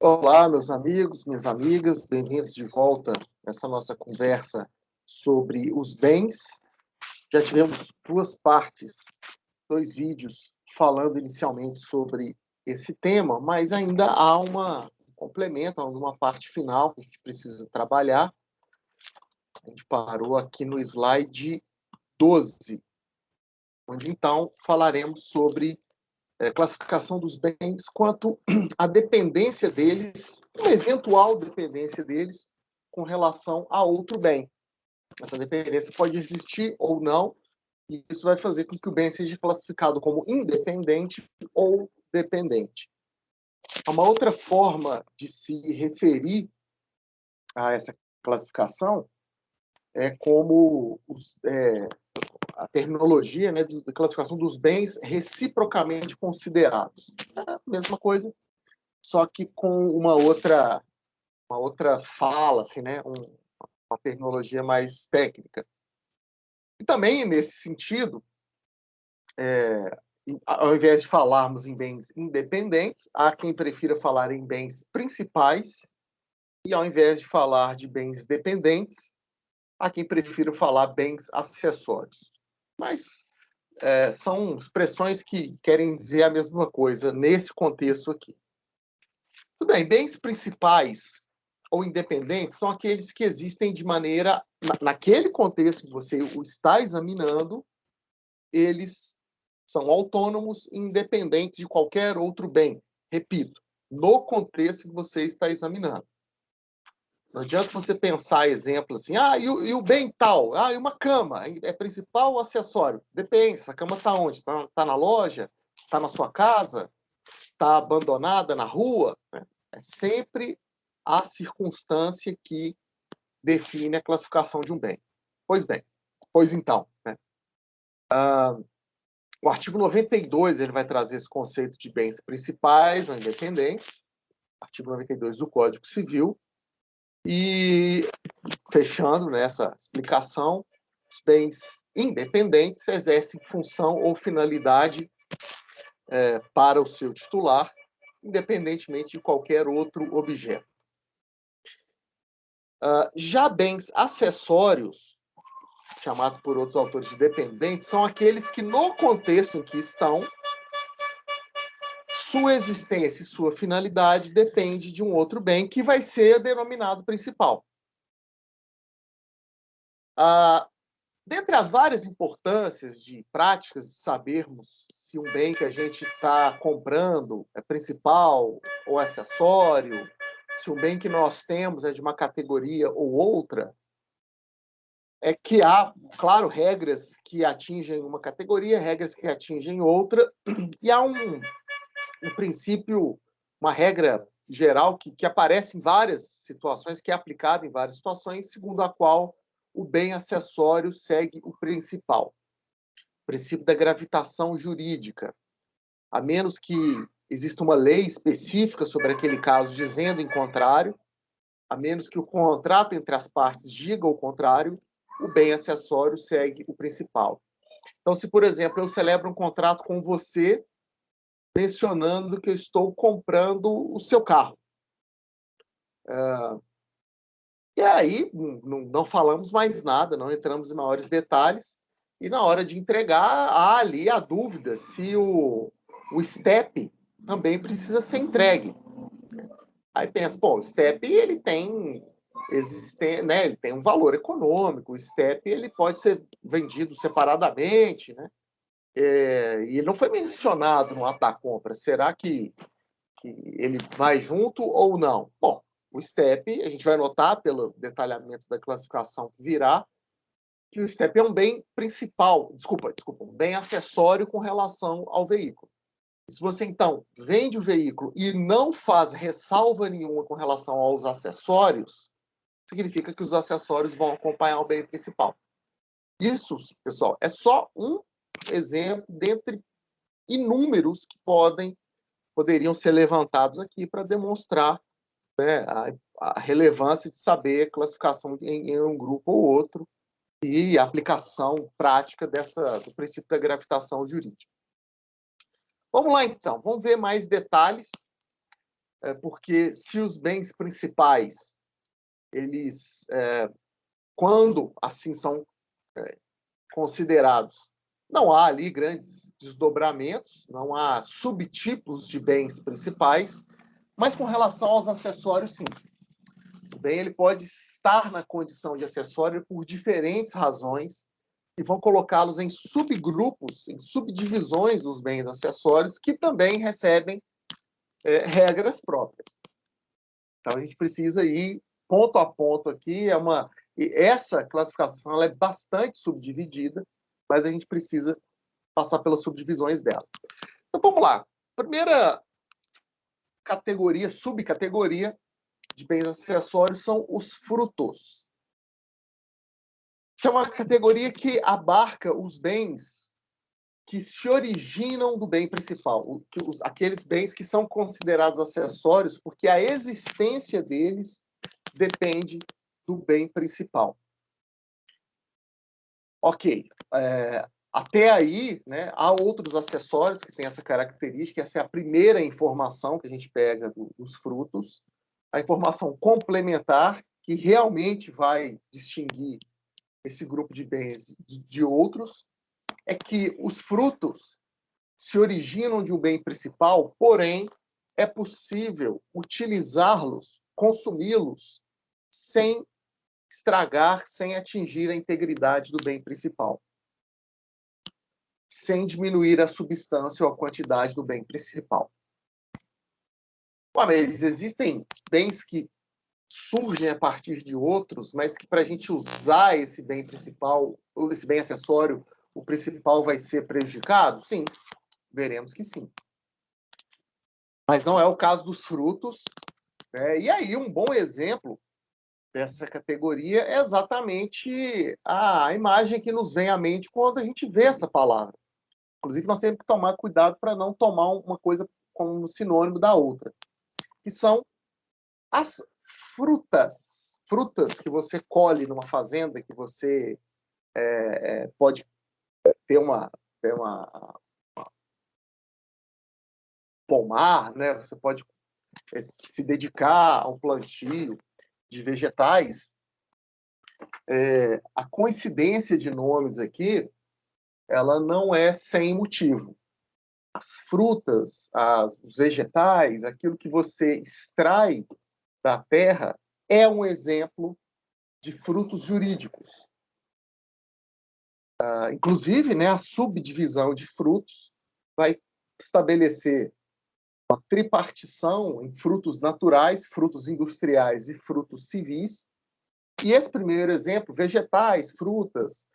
Olá, meus amigos, minhas amigas, bem-vindos de volta nessa nossa conversa sobre os bens. Já tivemos duas partes, dois vídeos falando inicialmente sobre esse tema, mas ainda há um complemento, uma parte final que a gente precisa trabalhar. A gente parou aqui no slide 12, onde então falaremos sobre classificação dos bens quanto à dependência deles, uma eventual dependência deles com relação a outro bem. Essa dependência pode existir ou não, e isso vai fazer com que o bem seja classificado como independente ou dependente. Uma outra forma de se referir a essa classificação é como a terminologia, né, de classificação dos bens reciprocamente considerados. É a mesma coisa, só que com uma outra fala, assim, né? Uma terminologia mais técnica. E também, nesse sentido, ao invés de falarmos em bens independentes, há quem prefira falar em bens principais, e ao invés de falar de bens dependentes, há quem prefira falar bens acessórios. Mas são expressões que querem dizer a mesma coisa nesse contexto aqui. Tudo bem, bens principais ou independentes são aqueles que existem de maneira, naquele contexto que você o está examinando, eles são autônomos e independentes de qualquer outro bem. Repito, no contexto que você está examinando. Não adianta você pensar exemplos assim, e o bem tal? E uma cama, é principal ou acessório? Depende, essa cama está onde? Está na loja? Está na sua casa? Está abandonada na rua? É sempre a circunstância que define a classificação de um bem. Pois bem, pois então, né? O artigo 92 ele vai trazer esse conceito de bens principais ou independentes, artigo 92 do Código Civil, e fechando nessa explicação, os bens independentes exercem função ou finalidade para o seu titular, independentemente de qualquer outro objeto. Já bens acessórios, chamados por outros autores de dependentes, são aqueles que, no contexto em que estão, sua existência e sua finalidade depende de um outro bem que vai ser denominado principal. Dentre as várias importâncias de práticas de sabermos se um bem que a gente está comprando é principal ou acessório, se um bem que nós temos é de uma categoria ou outra, é que há, claro, regras que atingem uma categoria, regras que atingem outra, e há um princípio, uma regra geral que aparece em várias situações, que é aplicada em várias situações, segundo a qual o bem acessório segue o principal. O princípio da gravitação jurídica. A menos que exista uma lei específica sobre aquele caso dizendo em contrário, a menos que o contrato entre as partes diga o contrário, o bem acessório segue o principal. Então, se, por exemplo, eu celebro um contrato com você, mencionando que eu estou comprando o seu carro. E aí, não falamos mais nada, não entramos em maiores detalhes, e na hora de entregar, há ali a dúvida se o STEP também precisa ser entregue. Aí pensa, o STEP ele tem né, ele tem um valor econômico, o STEP ele pode ser vendido separadamente, né? E ele não foi mencionado no ato da compra. Será que ele vai junto ou não? Bom, o STEP, a gente vai notar pelo detalhamento da classificação que virá, que o STEP é um bem principal, um bem acessório com relação ao veículo. Se você, então, vende o veículo e não faz ressalva nenhuma com relação aos acessórios, significa que os acessórios vão acompanhar o bem principal. Isso, pessoal, é só um exemplo dentre inúmeros que poderiam ser levantados aqui para demonstrar, né, a relevância de saber a classificação em um grupo ou outro e a aplicação prática do princípio da gravitação jurídica. Vamos lá, então. Vamos ver mais detalhes porque se os bens principais, eles, quando assim são considerados, não há ali grandes desdobramentos, não há subtipos de bens principais, mas com relação aos acessórios, sim. O bem ele pode estar na condição de acessório por diferentes razões e vão colocá-los em subgrupos, em subdivisões dos bens acessórios, que também recebem regras próprias. Então, a gente precisa ir ponto a ponto aqui. E essa classificação ela é bastante subdividida, mas a gente precisa passar pelas subdivisões dela. Então, vamos lá. Primeira categoria, subcategoria de bens acessórios são os frutos. Que é uma categoria que abarca os bens que se originam do bem principal, aqueles bens que são considerados acessórios porque a existência deles depende do bem principal. Ok, até aí, né, há outros acessórios que têm essa característica. Essa é a primeira informação que a gente pega dos frutos, a informação complementar que realmente vai distinguir esse grupo de bens de outros, é que os frutos se originam de um bem principal, porém, é possível utilizá-los, consumi-los, sem estragar, sem atingir a integridade do bem principal, sem diminuir a substância ou a quantidade do bem principal. Mas existem bens que surgem a partir de outros, mas que para a gente usar esse bem principal, ou esse bem acessório, o principal vai ser prejudicado? Sim, veremos que sim. Mas não é o caso dos frutos. E aí, um bom exemplo dessa categoria é exatamente a imagem que nos vem à mente quando a gente vê essa palavra. Inclusive, nós temos que tomar cuidado para não tomar uma coisa como sinônimo da outra, que são as frutas. Frutas que você colhe numa fazenda, que você pode ter uma pomar, né? Você pode se dedicar ao plantio de vegetais. A coincidência de nomes aqui, ela não é sem motivo. As frutas, os vegetais, aquilo que você extrai da terra, é um exemplo de frutos jurídicos. Inclusive, né, a subdivisão de frutos vai estabelecer uma tripartição em frutos naturais, frutos industriais e frutos civis. E esse primeiro exemplo, vegetais, frutas,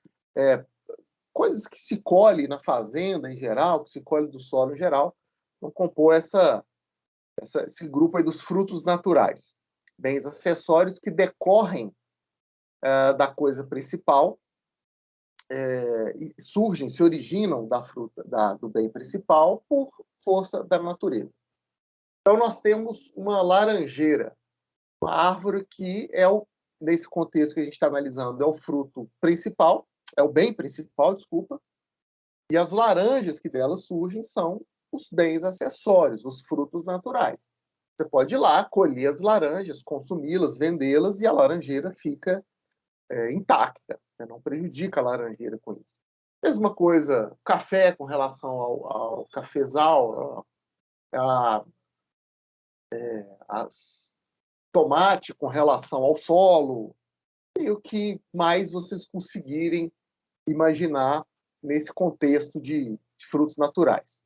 coisas que se colhe na fazenda em geral, que se colhe do solo em geral, vão compor esse grupo aí dos frutos naturais. Bens acessórios que decorrem da coisa principal, e surgem, se originam da fruta, do bem principal por força da natureza. Então, nós temos uma laranjeira, uma árvore que nesse contexto que a gente está analisando, é o fruto principal, é o bem principal, desculpa, e as laranjas que dela surgem são os bens acessórios, os frutos naturais. Você pode ir lá, colher as laranjas, consumi-las, vendê-las, e a laranjeira fica intacta, né? Não prejudica a laranjeira com isso. Mesma coisa, café com relação ao cafezal, tomate com relação ao solo, e o que mais vocês conseguirem imaginar nesse contexto de frutos naturais.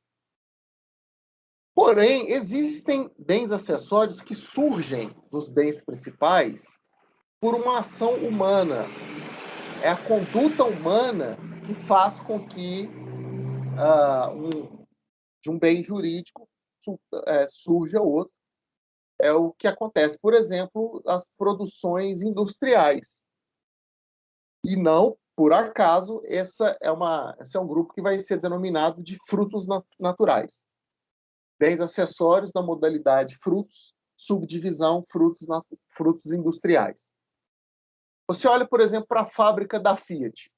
Porém, existem bens acessórios que surgem dos bens principais por uma ação humana. É a conduta humana que faz com que de um bem jurídico surja outro. É o que acontece, por exemplo, as produções industriais. E não, por acaso, esse é um grupo que vai ser denominado de frutos naturais. Bens acessórios da modalidade frutos, subdivisão frutos industriais. Você olha, por exemplo, para a fábrica da Fiat.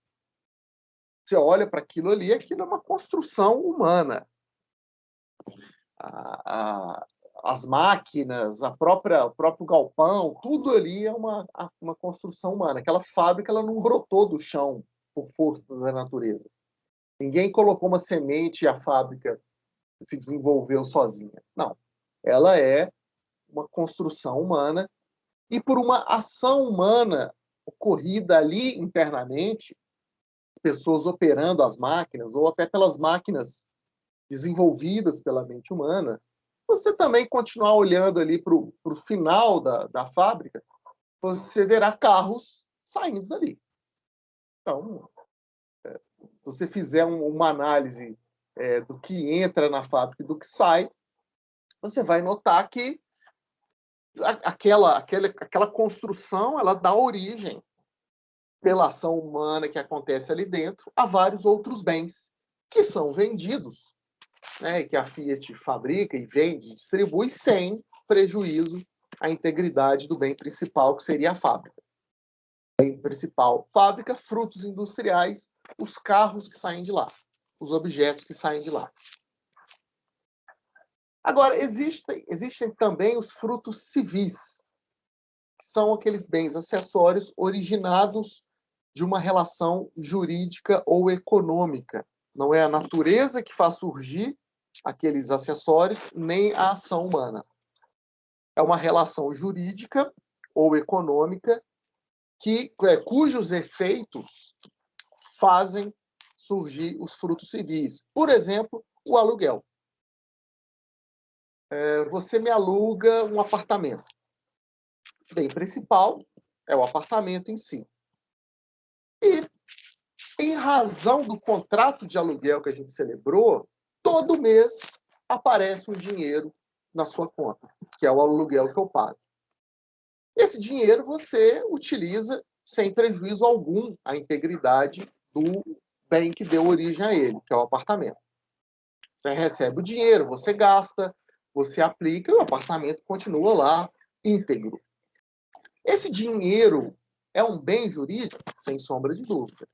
Você olha para aquilo ali, aquilo é uma construção humana. as máquinas, o próprio galpão, tudo ali é uma construção humana. Aquela fábrica ela não brotou do chão por força da natureza. Ninguém colocou uma semente e a fábrica se desenvolveu sozinha. Não. Ela é uma construção humana e por uma ação humana ocorrida ali internamente, pessoas operando as máquinas ou até pelas máquinas desenvolvidas pela mente humana, você também continuar olhando ali para o final da fábrica, você verá carros saindo dali. Então, se você fizer uma análise do que entra na fábrica e do que sai, você vai notar que aquela construção ela dá origem, pela ação humana que acontece ali dentro, a vários outros bens que são vendidos, né, que a Fiat fabrica e vende, distribui sem prejuízo à integridade do bem principal, que seria a fábrica. Bem principal, fábrica, frutos industriais, os carros que saem de lá, os objetos que saem de lá. Agora, existem também os frutos civis, que são aqueles bens acessórios originados de uma relação jurídica ou econômica. Não é a natureza que faz surgir aqueles acessórios, nem a ação humana. É uma relação jurídica ou econômica cujos efeitos fazem surgir os frutos civis. Por exemplo, o aluguel. Você me aluga um apartamento. O bem principal é o apartamento em si. E, em razão do contrato de aluguel que a gente celebrou, todo mês aparece um dinheiro na sua conta, que é o aluguel que eu pago. Esse dinheiro você utiliza sem prejuízo algum à integridade do bem que deu origem a ele, que é o apartamento. Você recebe o dinheiro, você gasta, você aplica e o apartamento continua lá íntegro. Esse dinheiro é um bem jurídico? Sem sombra de dúvida.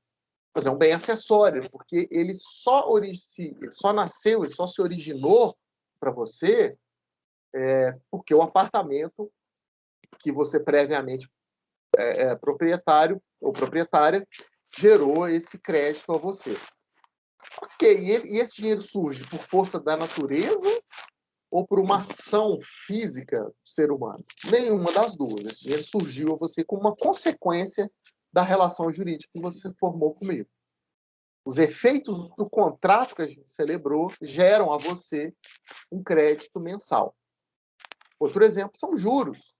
Mas é um bem acessório, porque ele só nasceu, ele só se originou para você porque o apartamento que você previamente é proprietário ou proprietária gerou esse crédito a você. Ok, e esse dinheiro surge por força da natureza ou por uma ação física do ser humano? Nenhuma das duas. Esse dinheiro surgiu a você como uma consequência da relação jurídica que você formou comigo. Os efeitos do contrato que a gente celebrou geram a você um crédito mensal. Outro exemplo são juros.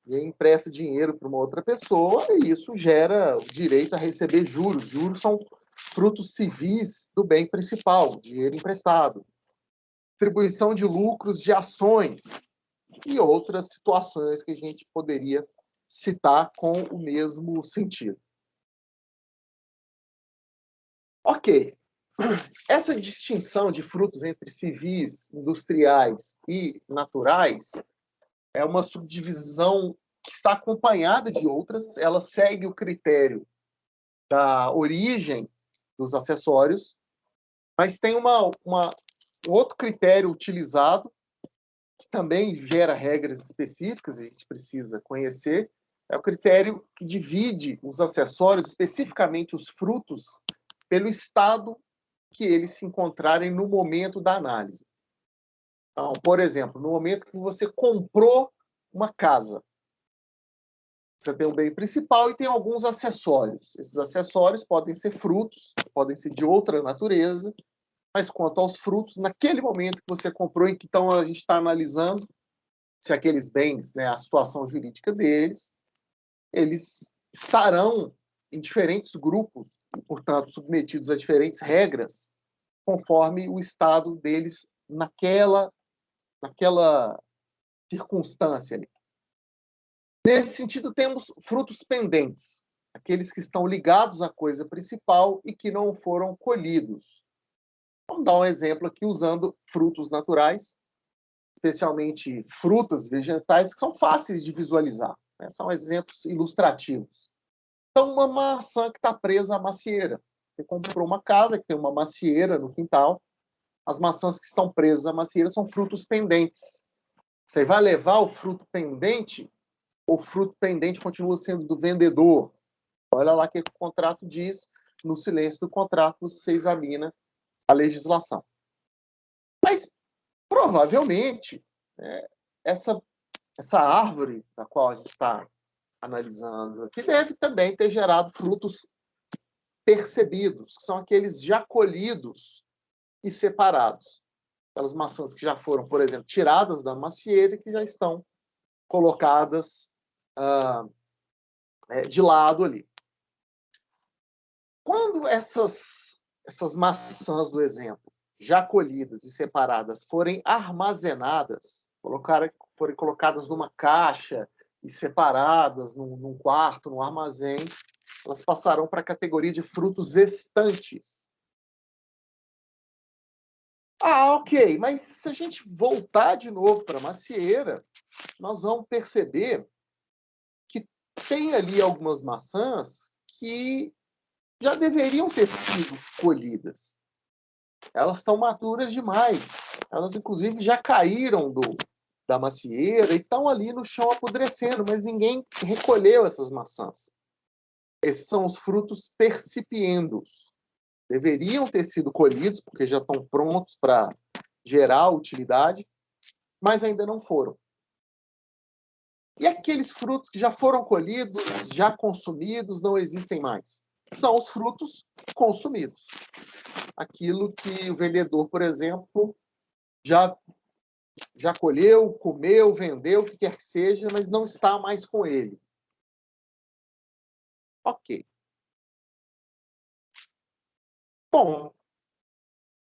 E empresta dinheiro para uma outra pessoa e isso gera o direito a receber juros. Juros são frutos civis do bem principal, dinheiro emprestado. Distribuição de lucros de ações e outras situações que a gente poderia citar com o mesmo sentido. Ok. Essa distinção de frutos entre civis, industriais e naturais é uma subdivisão que está acompanhada de outras. Ela segue o critério da origem dos acessórios, mas tem outro critério utilizado que também gera regras específicas, a gente precisa conhecer, é o critério que divide os acessórios, especificamente os frutos, pelo estado que eles se encontrarem no momento da análise. Então, por exemplo, no momento que você comprou uma casa, você tem um bem principal e tem alguns acessórios. Esses acessórios podem ser frutos, podem ser de outra natureza, mas quanto aos frutos, naquele momento que você comprou, e que então a gente está analisando se aqueles bens, né, a situação jurídica deles, eles estarão em diferentes grupos e, portanto, submetidos a diferentes regras, conforme o estado deles naquela circunstância ali. Nesse sentido, temos frutos pendentes, aqueles que estão ligados à coisa principal e que não foram colhidos. Vamos dar um exemplo aqui usando frutos naturais, especialmente frutas vegetais, que são fáceis de visualizar, né? São exemplos ilustrativos. Então, uma maçã que está presa à macieira. Você comprou uma casa que tem uma macieira no quintal, as maçãs que estão presas à macieira são frutos pendentes. Você vai levar o fruto pendente, ou o fruto pendente continua sendo do vendedor? Olha lá o que o contrato diz. No silêncio do contrato, você examina a legislação. Mas, provavelmente, essa árvore da qual a gente está analisando aqui deve também ter gerado frutos percebidos, que são aqueles já colhidos e separados. Aquelas maçãs que já foram, por exemplo, tiradas da macieira e que já estão colocadas de lado ali. Quando essas maçãs do exemplo, já colhidas e separadas, forem armazenadas, forem colocadas numa caixa e separadas num quarto, num armazém, elas passarão para a categoria de frutos estantes. Ok, mas se a gente voltar de novo para a macieira, nós vamos perceber que tem ali algumas maçãs que já deveriam ter sido colhidas. Elas estão maduras demais. Elas, inclusive, já caíram da macieira e estão ali no chão apodrecendo, mas ninguém recolheu essas maçãs. Esses são os frutos percipiendos. Deveriam ter sido colhidos, porque já estão prontos para gerar utilidade, mas ainda não foram. E aqueles frutos que já foram colhidos, já consumidos, não existem mais? São os frutos consumidos. Aquilo que o vendedor, por exemplo, já colheu, comeu, vendeu, o que quer que seja, mas não está mais com ele. Ok. Bom,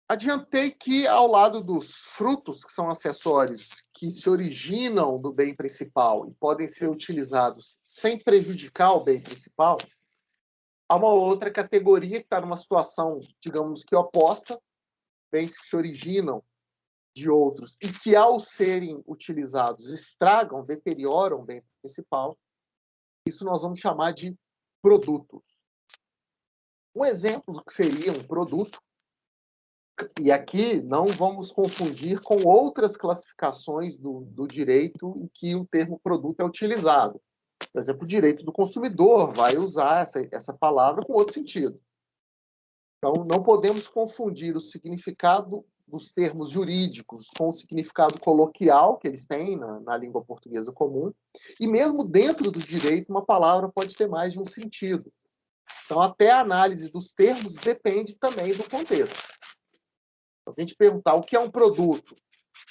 adiantei que, ao lado dos frutos, que são acessórios que se originam do bem principal e podem ser utilizados sem prejudicar o bem principal, há uma outra categoria que está numa situação, digamos que oposta, bens que se originam de outros e que, ao serem utilizados, estragam, deterioram o bem principal. Isso nós vamos chamar de produtos. Um exemplo do que seria um produto, e aqui não vamos confundir com outras classificações do direito em que o termo produto é utilizado. Por exemplo, o direito do consumidor vai usar essa palavra com outro sentido. Então, não podemos confundir o significado dos termos jurídicos com o significado coloquial que eles têm na língua portuguesa comum. E mesmo dentro do direito, uma palavra pode ter mais de um sentido. Então, até a análise dos termos depende também do contexto. Então, a gente perguntar o que é um produto,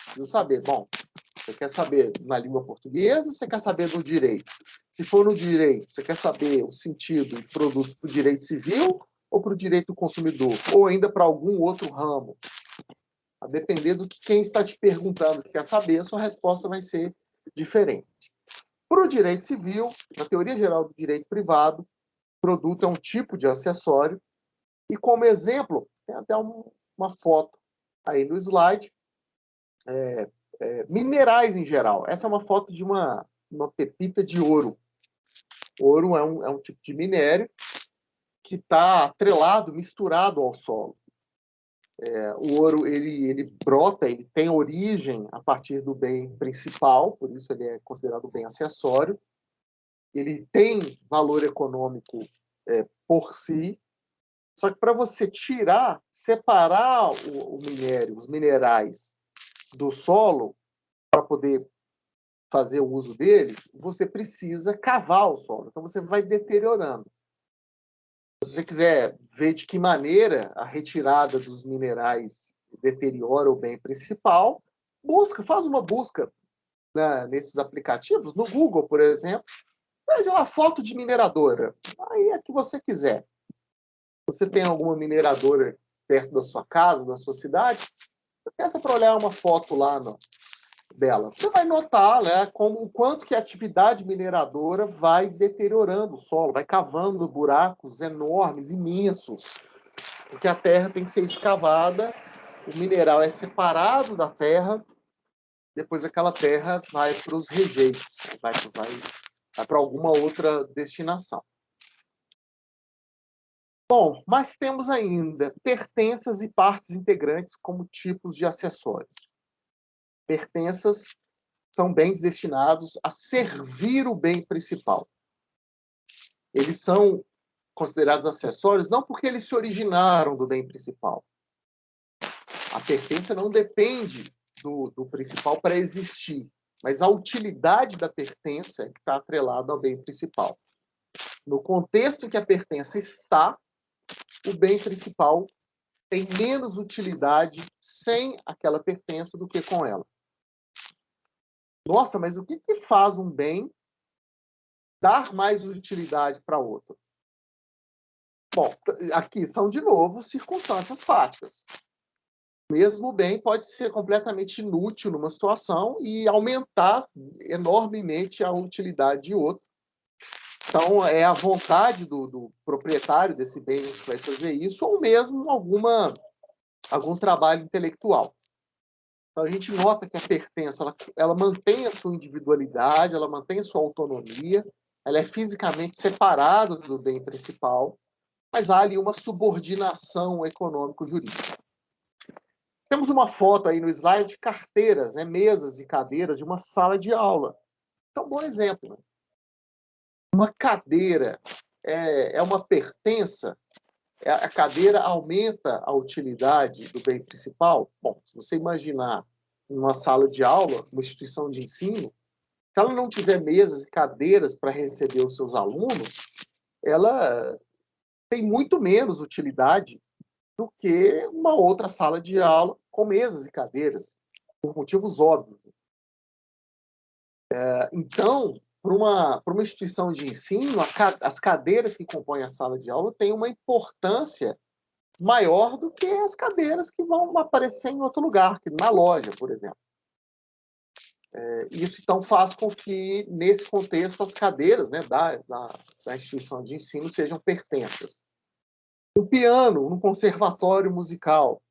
precisa saber, bom, você quer saber na língua portuguesa ou você quer saber no direito? Se for no direito, você quer saber o sentido do produto para o direito civil ou para o direito do consumidor? Ou ainda para algum outro ramo? A depender do que quem está te perguntando quer saber, a sua resposta vai ser diferente. Para o direito civil, na teoria geral do direito privado, produto é um tipo de acessório. E como exemplo, tem até uma foto aí no slide, minerais em geral. Essa é uma foto de uma pepita de ouro. Ouro é um tipo de minério que está atrelado, misturado ao solo. O ouro ele brota, ele tem origem a partir do bem principal, por isso ele é considerado bem acessório. Ele tem valor econômico por si, só que para você separar o minério, os minerais do solo, para poder fazer o uso deles, você precisa cavar o solo. Então, você vai deteriorando. Se você quiser ver de que maneira a retirada dos minerais deteriora o bem principal, faz uma busca, né, nesses aplicativos, no Google, por exemplo, veja lá foto de mineradora. Aí é que você quiser. Você tem alguma mineradora perto da sua casa, da sua cidade? Peça para olhar uma foto lá dela. Você vai notar, né, o quanto que a atividade mineradora vai deteriorando o solo, vai cavando buracos enormes, imensos, porque a terra tem que ser escavada, o mineral é separado da terra, depois aquela terra vai para os rejeitos, vai para alguma outra destinação. Bom, mas temos ainda pertenças e partes integrantes como tipos de acessórios. Pertenças são bens destinados a servir o bem principal. Eles são considerados acessórios não porque eles se originaram do bem principal. A pertença não depende do principal para existir, mas a utilidade da pertença está atrelada ao bem principal. No contexto em que a pertença está, o bem principal tem menos utilidade sem aquela pertença do que com ela. Nossa, mas o que faz um bem dar mais utilidade para outro? Bom, aqui são, de novo, circunstâncias fáticas. O mesmo bem pode ser completamente inútil numa situação e aumentar enormemente a utilidade de outro. Então, é a vontade do proprietário desse bem que vai fazer isso, ou mesmo algum trabalho intelectual. Então, a gente nota que a pertença, ela mantém a sua individualidade, ela mantém a sua autonomia, ela é fisicamente separada do bem principal, mas há ali uma subordinação econômico-jurídica. Temos uma foto aí no slide de carteiras, né, mesas e cadeiras de uma sala de aula. Então, um bom exemplo. Né? Uma cadeira é uma pertença, a cadeira aumenta a utilidade do bem principal? Bom, se você imaginar uma sala de aula, uma instituição de ensino, se ela não tiver mesas e cadeiras para receber os seus alunos, ela tem muito menos utilidade do que uma outra sala de aula com mesas e cadeiras, por motivos óbvios. Então, para uma instituição de ensino, as cadeiras que compõem a sala de aula têm uma importância maior do que as cadeiras que vão aparecer em outro lugar, na loja, por exemplo. Isso, então, faz com que, nesse contexto, as cadeiras, né, da instituição de ensino sejam pertenças. Um piano, um conservatório musical,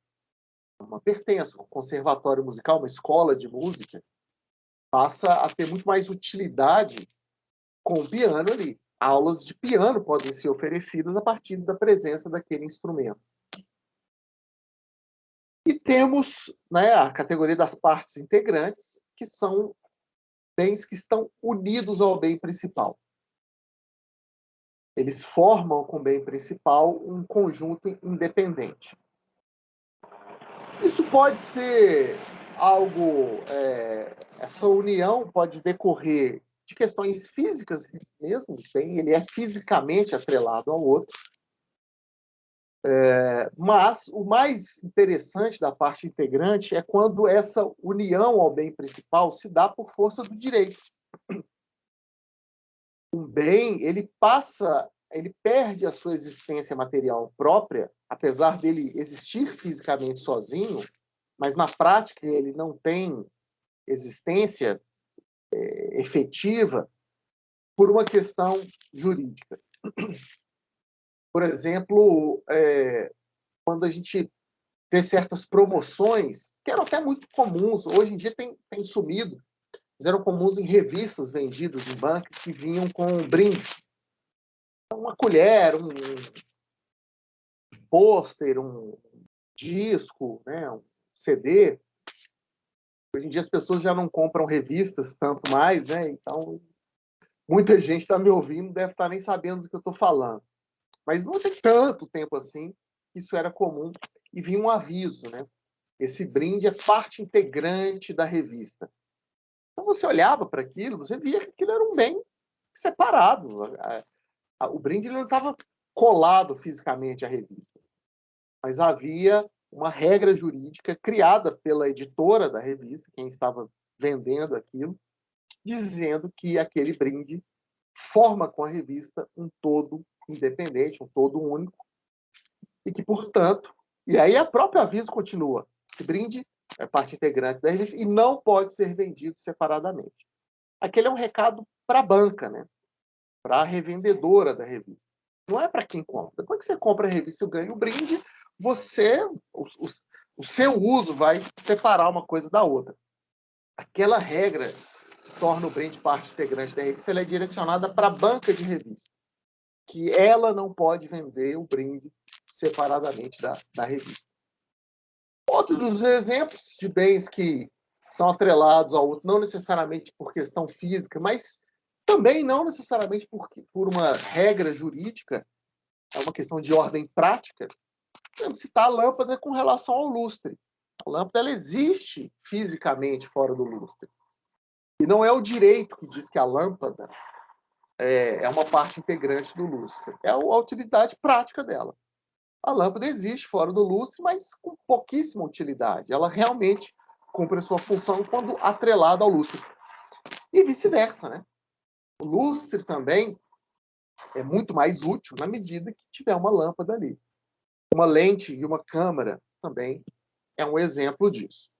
uma pertença. Um conservatório musical, uma escola de música, passa a ter muito mais utilidade com o piano ali. Aulas de piano podem ser oferecidas a partir da presença daquele instrumento. E temos, né, a categoria das partes integrantes, que são bens que estão unidos ao bem principal. Eles formam com o bem principal um conjunto independente. Isso pode ser algo... essa união pode decorrer de questões físicas mesmo, bem, ele é fisicamente atrelado ao outro. Mas o mais interessante da parte integrante é quando essa união ao bem principal se dá por força do direito. Um bem, ele perde a sua existência material própria, apesar dele existir fisicamente sozinho, mas na prática ele não tem existência efetiva por uma questão jurídica. Por exemplo, quando a gente vê certas promoções, que eram até muito comuns, hoje em dia tem sumido, mas eram comuns em revistas vendidas em banca que vinham com brindes. Uma colher, um pôster, um disco, né, um CD. Hoje em dia as pessoas já não compram revistas tanto mais, né? Então, muita gente está me ouvindo, deve estar nem sabendo do que eu estou falando. Mas não tem tanto tempo assim, isso era comum, e vinha um aviso, né? Esse brinde é parte integrante da revista. Então você olhava para aquilo, você via que aquilo era um bem separado. O brinde não estava colado fisicamente à revista, mas havia uma regra jurídica criada pela editora da revista, quem estava vendendo aquilo, dizendo que aquele brinde forma com a revista um todo independente, um todo único, e que, portanto, e aí a própria aviso continua, esse brinde é parte integrante da revista e não pode ser vendido separadamente. Aquele é um recado para a banca, né? Para a revendedora da revista. Não é para quem compra. Depois que você compra a revista e ganha o brinde, o seu uso vai separar uma coisa da outra. Aquela regra torna o brinde parte integrante da revista, ela é direcionada para a banca de revista, que ela não pode vender o brinde separadamente da revista. Outro dos exemplos de bens que são atrelados ao outro, não necessariamente por questão física, mas também não necessariamente por uma regra jurídica, é uma questão de ordem prática. Vamos citar a lâmpada com relação ao lustre. A lâmpada ela existe fisicamente fora do lustre. E não é o direito que diz que a lâmpada é uma parte integrante do lustre. É a utilidade prática dela. A lâmpada existe fora do lustre, mas com pouquíssima utilidade. Ela realmente cumpre a sua função quando atrelada ao lustre. E vice-versa, né? O lustre também é muito mais útil na medida que tiver uma lâmpada ali. Uma lente e uma câmera também é um exemplo disso.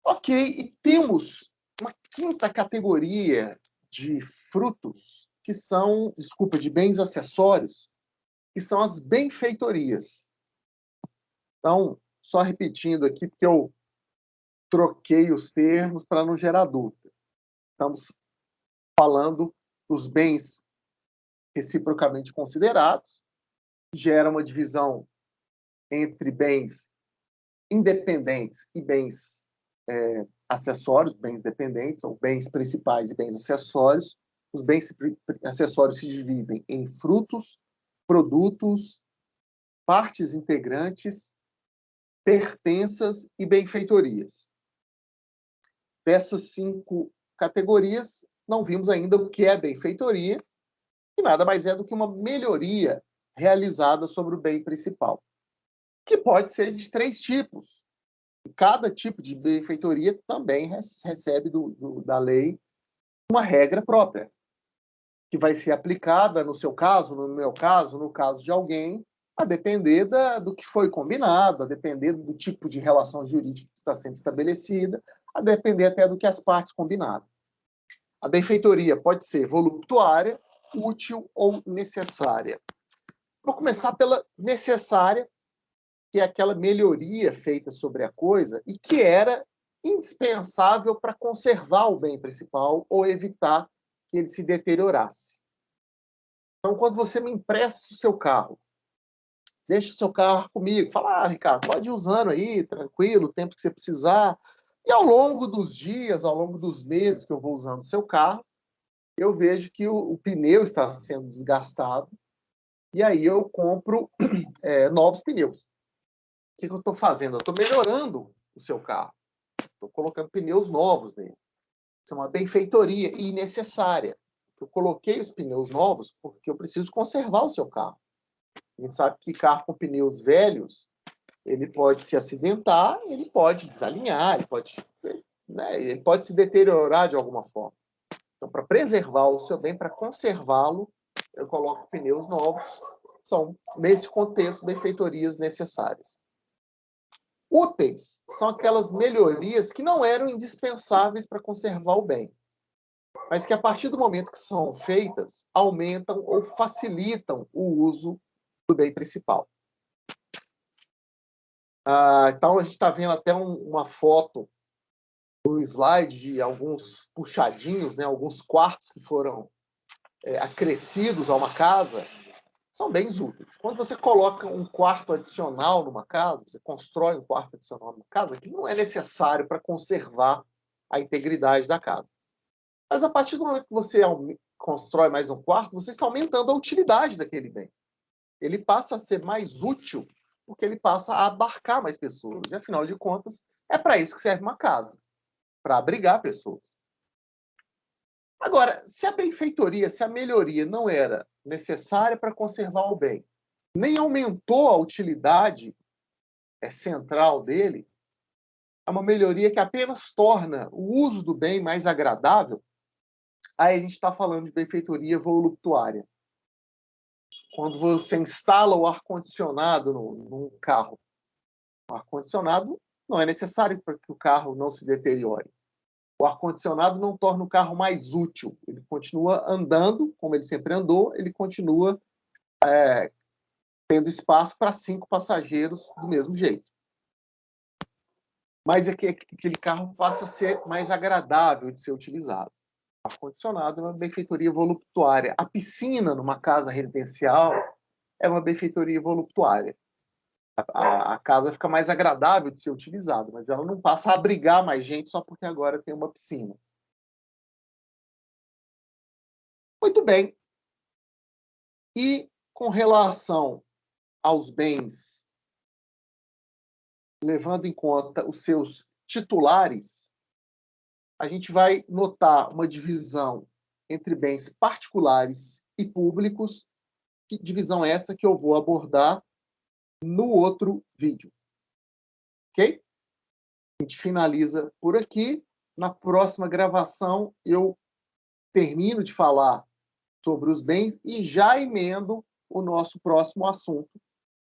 Ok, e temos uma quinta categoria de frutos que são, de bens acessórios, que são as benfeitorias. Então, só repetindo aqui, porque eu troquei os termos para não gerar dúvida. Estamos falando dos bens reciprocamente considerados, que gera uma divisão entre bens independentes e bens acessórios, bens dependentes, ou bens principais e bens acessórios. Os bens acessórios se dividem em frutos, produtos, partes integrantes, pertenças e benfeitorias. Dessas 5 categorias, não vimos ainda o que é benfeitoria, que nada mais é do que uma melhoria realizada sobre o bem principal, que pode ser de 3 tipos. Cada tipo de benfeitoria também recebe da lei uma regra própria, que vai ser aplicada no seu caso, no meu caso, no caso de alguém, a depender do que foi combinado, a depender do tipo de relação jurídica que está sendo estabelecida, a depender até do que as partes combinaram. A benfeitoria pode ser voluptuária, útil ou necessária. Vou começar pela necessária, que é aquela melhoria feita sobre a coisa e que era indispensável para conservar o bem principal ou evitar que ele se deteriorasse. Então, quando você me empresta o seu carro, deixa o seu carro comigo, fala, Ricardo, pode ir usando aí, tranquilo, o tempo que você precisar. E ao longo dos dias, ao longo dos meses que eu vou usando o seu carro, eu vejo que o pneu está sendo desgastado e aí eu compro novos pneus. O que eu estou fazendo? Eu estou melhorando o seu carro. Estou colocando pneus novos nele. Isso é uma benfeitoria e necessária. Eu coloquei os pneus novos porque eu preciso conservar o seu carro. A gente sabe que carro com pneus velhos, ele pode se acidentar, ele pode desalinhar, ele pode se deteriorar de alguma forma. Então, para preservar o seu bem, para conservá-lo, eu coloco pneus novos. São, nesse contexto, benfeitorias necessárias. Úteis são aquelas melhorias que não eram indispensáveis para conservar o bem, mas que, a partir do momento que são feitas, aumentam ou facilitam o uso do bem principal. Então, a gente está vendo até uma foto no slide de alguns puxadinhos, né, alguns quartos que foram acrescidos a uma casa, são bens úteis. Quando você coloca um quarto adicional numa casa, você constrói um quarto adicional numa casa, que não é necessário para conservar a integridade da casa. Mas a partir do momento que você constrói mais um quarto, você está aumentando a utilidade daquele bem. Ele passa a ser mais útil porque ele passa a abarcar mais pessoas. E, afinal de contas, é para isso que serve uma casa, para abrigar pessoas. Agora, se a benfeitoria, se a melhoria não era necessária para conservar o bem, nem aumentou a utilidade central dele, é uma melhoria que apenas torna o uso do bem mais agradável, aí a gente está falando de benfeitoria voluptuária. Quando você instala o ar-condicionado num carro, o ar-condicionado não é necessário para que o carro não se deteriore. O ar-condicionado não torna o carro mais útil. Ele continua andando, como ele sempre andou, ele continua tendo espaço para 5 passageiros do mesmo jeito. Mas aquele carro passa a ser mais agradável de ser utilizado. O ar-condicionado é uma benfeitoria voluptuária. A piscina, numa casa residencial, é uma benfeitoria voluptuária. A casa fica mais agradável de ser utilizada, mas ela não passa a abrigar mais gente só porque agora tem uma piscina. Muito bem. E com relação aos bens, levando em conta os seus titulares, a gente vai notar uma divisão entre bens particulares e públicos, divisão essa que eu vou abordar no outro vídeo. Ok? A gente finaliza por aqui. Na próxima gravação, eu termino de falar sobre os bens e já emendo o nosso próximo assunto,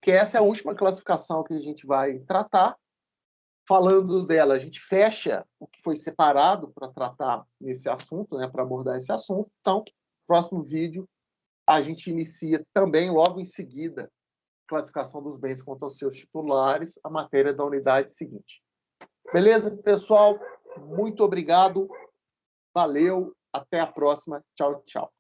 que essa é a última classificação que a gente vai tratar. Falando dela, a gente fecha o que foi separado para tratar nesse assunto, né, para abordar esse assunto. Então, próximo vídeo, a gente inicia também, logo em seguida, classificação dos bens quanto aos seus titulares, a matéria da unidade seguinte. Beleza, pessoal? Muito obrigado. Valeu. Até a próxima. Tchau, tchau.